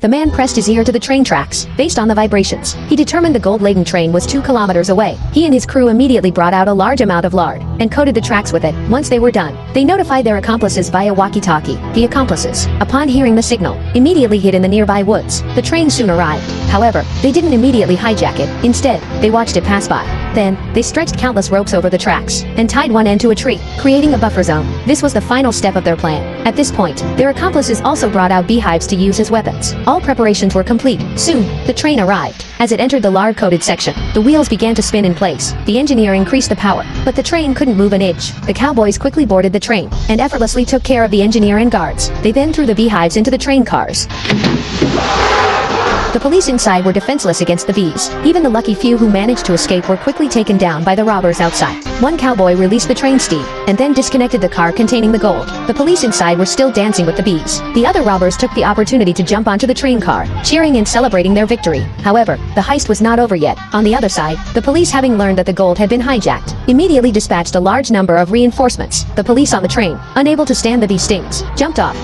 The man pressed his ear to the train tracks. Based on the vibrations, he determined the gold-laden train was 2 kilometers away. He and his crew immediately brought out a large amount of lard and coated the tracks with it. Once they were done, they notified their accomplices via walkie-talkie. The accomplices, upon hearing the signal, immediately hid in the nearby woods. The train soon arrived. However, they didn't immediately hijack it. Instead, they watched it pass by. Then, they stretched countless ropes over the tracks and tied one end to a tree, creating a buffer zone. This was the final step of their plan. At this point, their accomplices also brought out beehives to use as weapons. All preparations were complete. Soon, the train arrived. As it entered the lard-coated section, the wheels began to spin in place. The engineer increased the power, but the train couldn't move an inch. The cowboys quickly boarded the train and effortlessly took care of the engineer and guards. They then threw the beehives into the train cars. The police inside were defenseless against the bees. Even the lucky few who managed to escape were quickly taken down by the robbers outside. One cowboy released the train steed and then disconnected the car containing the gold. The police inside were still dancing with the bees. The other robbers took the opportunity to jump onto the train car, cheering and celebrating their victory. However, the heist was not over yet. On the other side, the police, having learned that the gold had been hijacked, immediately dispatched a large number of reinforcements. The police on the train, unable to stand the bee stings, jumped off.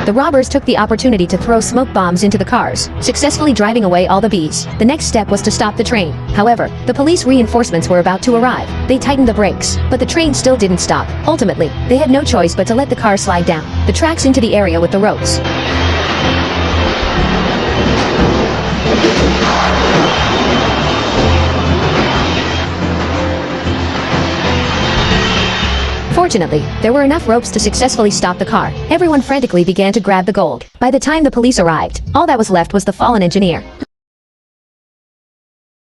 The robbers took the opportunity to throw smoke bombs into the cars, successfully driving away all the bees. The next step was to stop the train. However, the police reinforcements were about to arrive. They tightened the brakes, but the train still didn't stop. Ultimately, they had no choice but to let the car slide down the tracks into the area with the ropes. Fortunately, there were enough ropes to successfully stop the car. Everyone frantically began to grab the gold. By the time the police arrived, all that was left was the fallen engineer.